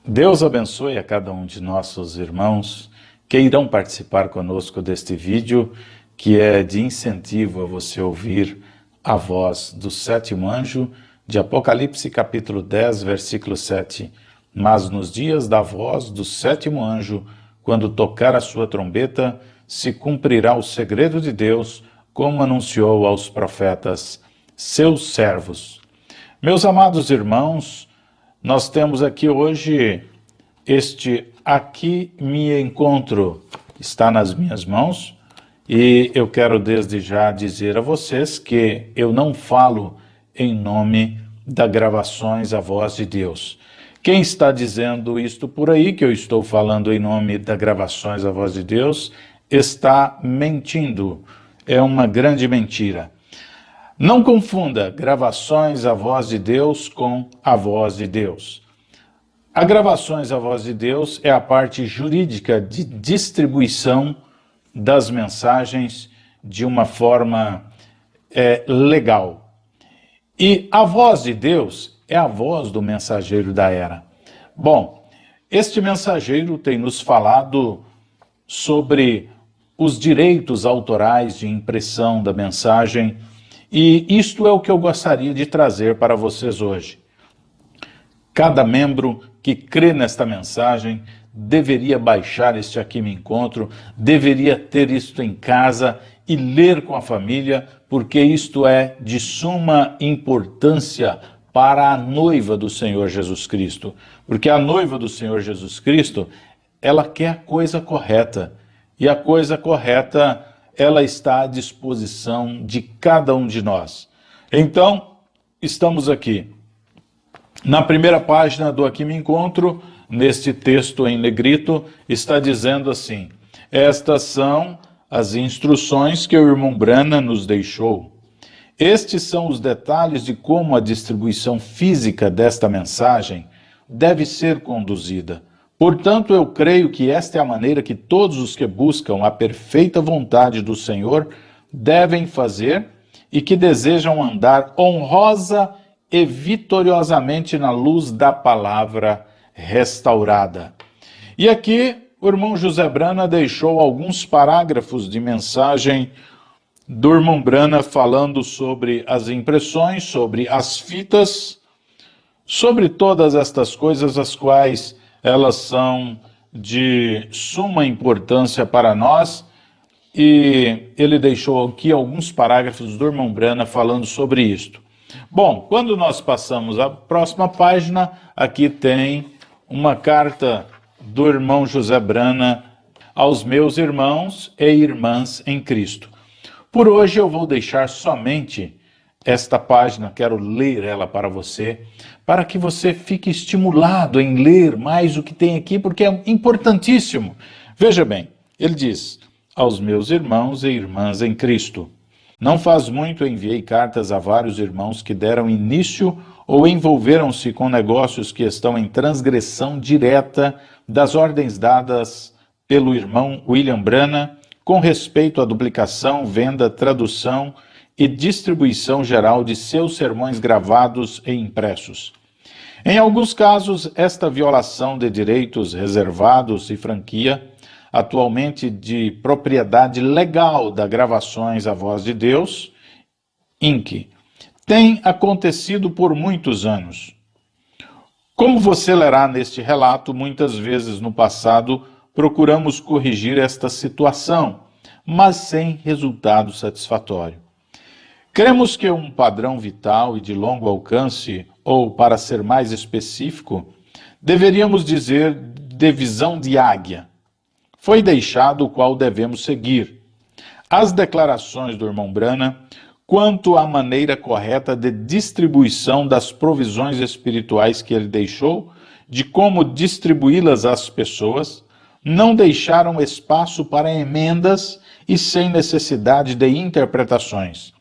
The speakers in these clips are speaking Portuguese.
Deus abençoe a cada um de nossos irmãos que irão participar conosco deste vídeo, que é de incentivo a você ouvir a voz do sétimo anjo de Apocalipse capítulo 10, versículo 7. Mas nos dias da voz do sétimo anjo, quando tocar a sua trombeta, se cumprirá o segredo de Deus, como anunciou aos profetas, seus servos. Meus amados irmãos, nós temos aqui hoje este Aqui Me Encontro, está nas minhas mãos, e eu quero desde já dizer a vocês que eu não falo em nome da Gravações A Voz de Deus. Quem está dizendo isto por aí, que eu estou falando em nome da Gravações A Voz de Deus, está mentindo. É uma grande mentira. Não confunda Gravações A Voz de Deus com A Voz de Deus. A Gravações A Voz de Deus é a parte jurídica de distribuição das mensagens de uma forma legal. E a voz de Deus é a voz do mensageiro da era. Bom, este mensageiro tem nos falado sobre os direitos autorais de impressão da mensagem, e isto é o que eu gostaria de trazer para vocês hoje. Cada membro que crê nesta mensagem deveria baixar este Aqui Me Encontro, deveria ter isto em casa e ler com a família, porque isto é de suma importância para a noiva do Senhor Jesus Cristo. Porque a noiva do Senhor Jesus Cristo, ela quer a coisa correta, e a coisa correta, ela está à disposição de cada um de nós. Então, estamos aqui. Na primeira página do Aqui Me Encontro, neste texto em negrito, está dizendo assim: estas são as instruções que o irmão Brana nos deixou. Estes são os detalhes de como a distribuição física desta mensagem deve ser conduzida. Portanto, eu creio que esta é a maneira que todos os que buscam a perfeita vontade do Senhor devem fazer e que desejam andar honrosa e vitoriosamente na luz da palavra restaurada. E aqui o irmão José Brana deixou alguns parágrafos de mensagem do irmão Brana falando sobre as impressões, sobre as fitas, sobre todas estas coisas as quais elas são de suma importância para nós, e ele deixou aqui alguns parágrafos do irmão Brana falando sobre isto. Bom, quando nós passamos à próxima página, aqui tem uma carta do irmão José Brana aos meus irmãos e irmãs em Cristo. Por hoje eu vou deixar somente esta página, quero ler ela para você, para que você fique estimulado em ler mais o que tem aqui, porque é importantíssimo. Veja bem, ele diz: aos meus irmãos e irmãs em Cristo. Não faz muito enviei cartas a vários irmãos que deram início ou envolveram-se com negócios que estão em transgressão direta das ordens dadas pelo irmão William Brana com respeito à duplicação, venda, tradução e distribuição geral de seus sermões gravados e impressos. Em alguns casos, esta violação de direitos reservados e franquia, atualmente de propriedade legal da Gravações A Voz de Deus, Inc., tem acontecido por muitos anos. Como você lerá neste relato, muitas vezes no passado procuramos corrigir esta situação, mas sem resultado satisfatório. Cremos que um padrão vital e de longo alcance, ou para ser mais específico, deveríamos dizer de visão de águia, foi deixado o qual devemos seguir. As declarações do irmão Brana quanto à maneira correta de distribuição das provisões espirituais que ele deixou, de como distribuí-las às pessoas, não deixaram espaço para emendas e sem necessidade de interpretações.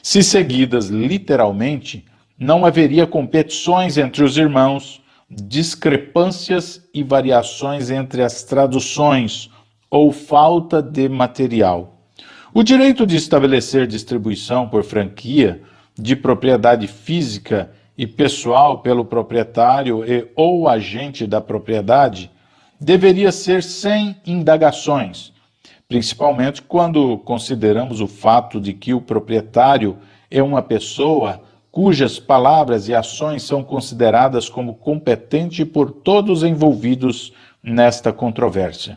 Se seguidas literalmente, não haveria competições entre os irmãos, discrepâncias e variações entre as traduções ou falta de material. O direito de estabelecer distribuição por franquia de propriedade física e pessoal pelo proprietário e ou agente da propriedade deveria ser sem indagações, principalmente quando consideramos o fato de que o proprietário é uma pessoa cujas palavras e ações são consideradas como competente por todos envolvidos nesta controvérsia.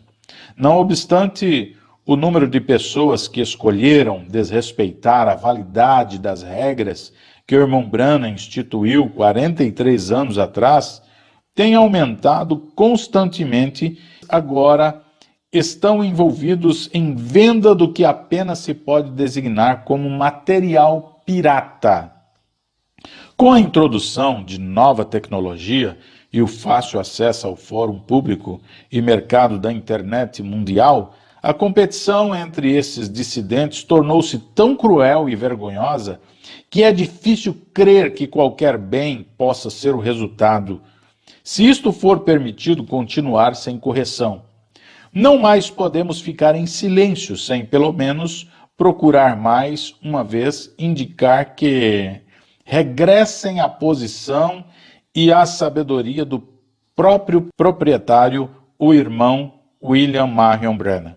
Não obstante o número de pessoas que escolheram desrespeitar a validade das regras que o irmão Branham instituiu 43 anos atrás, tem aumentado constantemente, agora estão envolvidos em venda do que apenas se pode designar como material pirata. Com a introdução de nova tecnologia e o fácil acesso ao fórum público e mercado da internet mundial, a competição entre esses dissidentes tornou-se tão cruel e vergonhosa que é difícil crer que qualquer bem possa ser o resultado, se isto for permitido continuar sem correção. Não mais podemos ficar em silêncio sem, pelo menos, procurar mais uma vez indicar que regressem à posição e à sabedoria do próprio proprietário, o irmão William Marion Branham.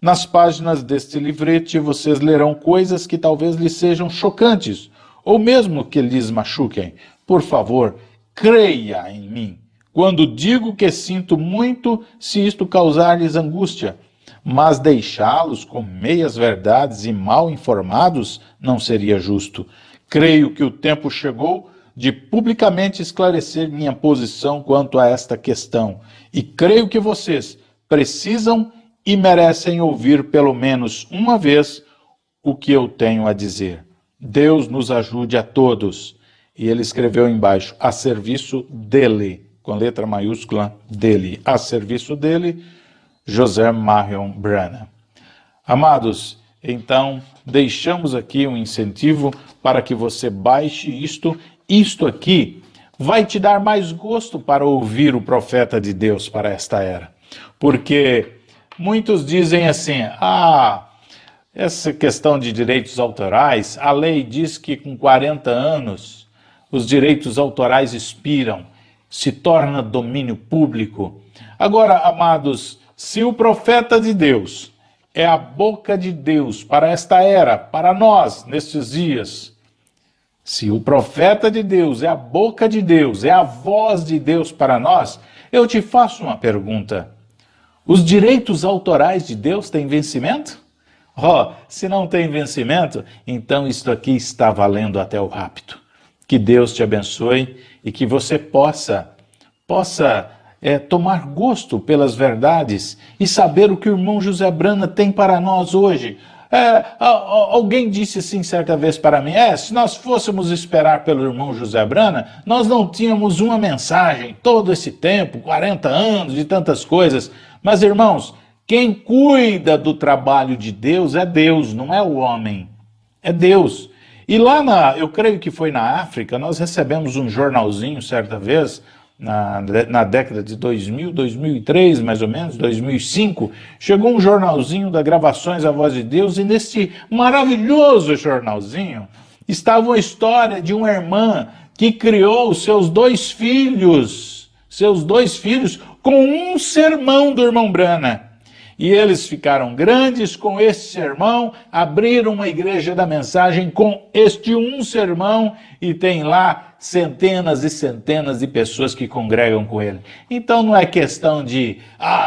Nas páginas deste livrete vocês lerão coisas que talvez lhes sejam chocantes, ou mesmo que lhes machuquem. Por favor, creia em mim, quando digo que sinto muito se isto causar-lhes angústia, mas deixá-los com meias verdades e mal informados não seria justo. Creio que o tempo chegou de publicamente esclarecer minha posição quanto a esta questão, e creio que vocês precisam e merecem ouvir pelo menos uma vez o que eu tenho a dizer. Deus nos ajude a todos. E ele escreveu embaixo, a serviço dele, com letra maiúscula, dele, a serviço dele, José Marion Branham. Amados, então, deixamos aqui um incentivo para que você baixe isto. Isto aqui vai te dar mais gosto para ouvir o profeta de Deus para esta era. Porque muitos dizem assim, essa questão de direitos autorais, a lei diz que com 40 anos os direitos autorais expiram, se torna domínio público. Agora, amados, se o profeta de Deus é a boca de Deus para esta era, para nós, nestes dias, se o profeta de Deus é a boca de Deus, é a voz de Deus para nós, eu te faço uma pergunta. Os direitos autorais de Deus têm vencimento? Se não tem vencimento, então isto aqui está valendo até o rapto. Que Deus te abençoe e que você possa tomar gosto pelas verdades e saber o que o irmão José Branham tem para nós hoje. Alguém disse assim certa vez para mim, se nós fôssemos esperar pelo irmão José Branham, nós não tínhamos uma mensagem todo esse tempo, 40 anos e tantas coisas. Mas, irmãos, quem cuida do trabalho de Deus é Deus, não é o homem, é Deus. E lá, eu creio que foi na África, nós recebemos um jornalzinho certa vez, na década de 2000, 2003, mais ou menos, 2005, chegou um jornalzinho da Gravações A Voz de Deus, e nesse maravilhoso jornalzinho estava a história de uma irmã que criou seus dois filhos com um sermão do irmão Branham. E eles ficaram grandes com esse sermão, abriram uma igreja da mensagem com este um sermão e tem lá centenas e centenas de pessoas que congregam com ele. Então não é questão de,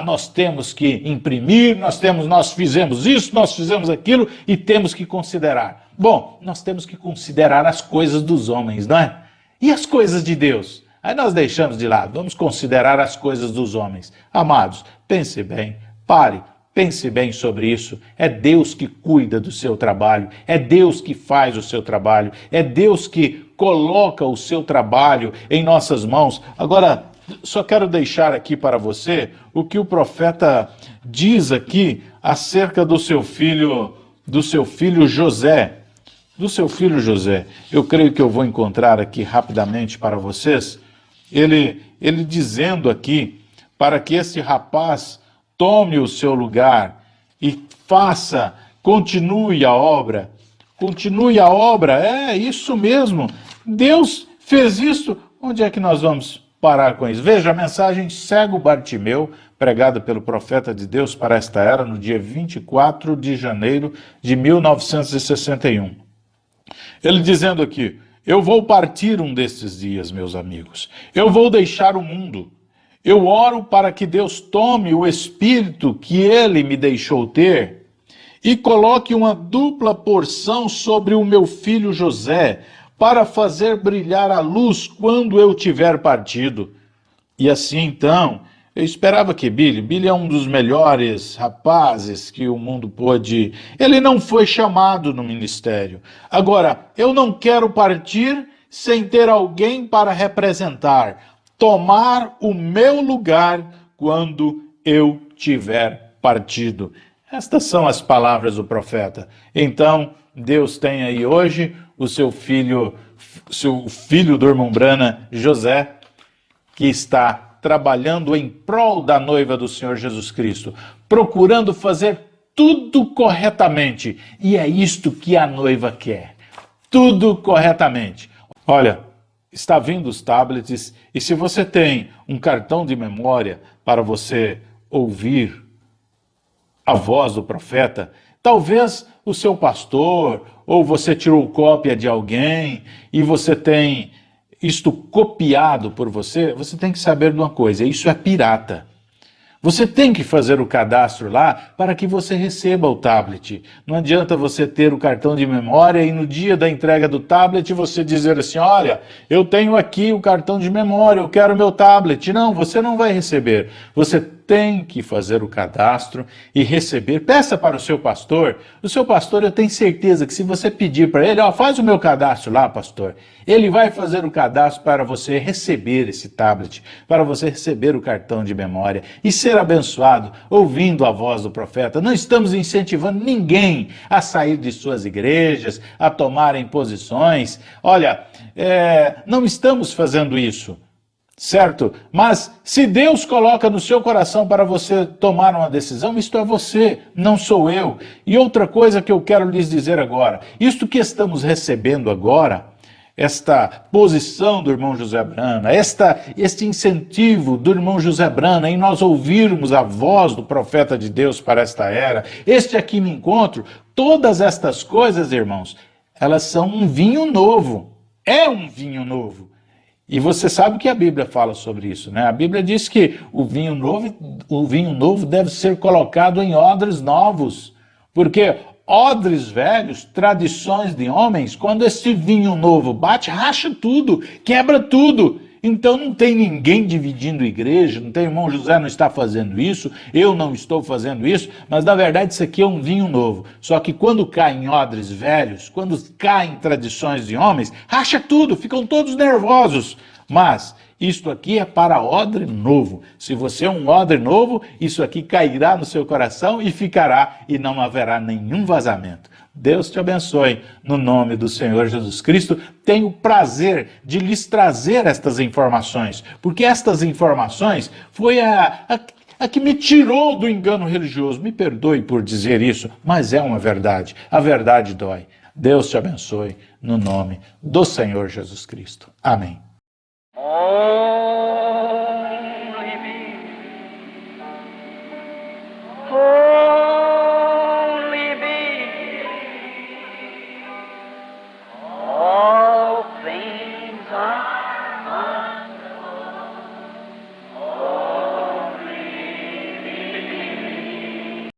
nós temos que imprimir, nós fizemos isso, nós fizemos aquilo e temos que considerar. Bom, nós temos que considerar as coisas dos homens, não é? E as coisas de Deus? Aí nós deixamos de lado, vamos considerar as coisas dos homens. Amados, pense bem. Pare, pense bem sobre isso. É Deus que cuida do seu trabalho, é Deus que faz o seu trabalho, é Deus que coloca o seu trabalho em nossas mãos. Agora, só quero deixar aqui para você o que o profeta diz aqui acerca do seu filho José. Do seu filho José. Eu creio que eu vou encontrar aqui rapidamente para vocês, ele dizendo aqui, para que esse rapaz tome o seu lugar e continue a obra. Continue a obra, é isso mesmo. Deus fez isso, onde é que nós vamos parar com isso? Veja a mensagem Cego Bartimeu, pregada pelo profeta de Deus para esta era, no dia 24 de janeiro de 1961. Ele dizendo aqui: eu vou partir um destes dias, meus amigos. Eu vou deixar o mundo. Eu oro para que Deus tome o espírito que ele me deixou ter e coloque uma dupla porção sobre o meu filho José, para fazer brilhar a luz quando eu tiver partido. E assim então, eu esperava que Billy é um dos melhores rapazes que o mundo pôde. Ele não foi chamado no ministério. Agora, eu não quero partir sem ter alguém para representar, tomar o meu lugar quando eu tiver partido. Estas são as palavras do profeta. Então, Deus tem aí hoje o seu filho do irmão Brana, José, que está trabalhando em prol da noiva do Senhor Jesus Cristo, procurando fazer tudo corretamente. E é isto que a noiva quer, tudo corretamente. Olha, está vindo os tablets, e se você tem um cartão de memória para você ouvir a voz do profeta, talvez o seu pastor, ou você tirou cópia de alguém e você tem isto copiado por você, você tem que saber de uma coisa: isso é pirata. Você tem que fazer o cadastro lá para que você receba o tablet. Não adianta você ter o cartão de memória e no dia da entrega do tablet você dizer assim: olha, eu tenho aqui o cartão de memória, eu quero o meu tablet. Não, você não vai receber. Você tem que fazer o cadastro e receber. Peça para o seu pastor. O seu pastor, eu tenho certeza que se você pedir para ele, ó, faz o meu cadastro lá, pastor, ele vai fazer o cadastro para você receber esse tablet, para você receber o cartão de memória e ser abençoado ouvindo a voz do profeta. Não estamos incentivando ninguém a sair de suas igrejas, a tomarem posições. Olha, não estamos fazendo isso. Certo? Mas se Deus coloca no seu coração para você tomar uma decisão, isto é você, não sou eu. E outra coisa que eu quero lhes dizer agora: isto que estamos recebendo agora, esta posição do irmão José Brana, este incentivo do irmão José Brana em nós ouvirmos a voz do profeta de Deus para esta era, este aqui me encontro, todas estas coisas, irmãos, elas são um vinho novo. É um vinho novo. E você sabe que a Bíblia fala sobre isso, né? A Bíblia diz que o vinho novo deve ser colocado em odres novos, porque odres velhos, tradições de homens, quando esse vinho novo bate, racha tudo, quebra tudo. Então não tem ninguém dividindo igreja, não tem irmão José não está fazendo isso, eu não estou fazendo isso, mas na verdade isso aqui é um vinho novo. Só que quando cai em odres velhos, quando cai em tradições de homens, racha tudo, ficam todos nervosos. Mas isto aqui é para odre novo. Se você é um odre novo, isso aqui cairá no seu coração e ficará, e não haverá nenhum vazamento. Deus te abençoe, no nome do Senhor Jesus Cristo. Tenho o prazer de lhes trazer estas informações, porque estas informações foi a que me tirou do engano religioso. Me perdoe por dizer isso, mas é uma verdade. A verdade dói. Deus te abençoe, no nome do Senhor Jesus Cristo. Amém.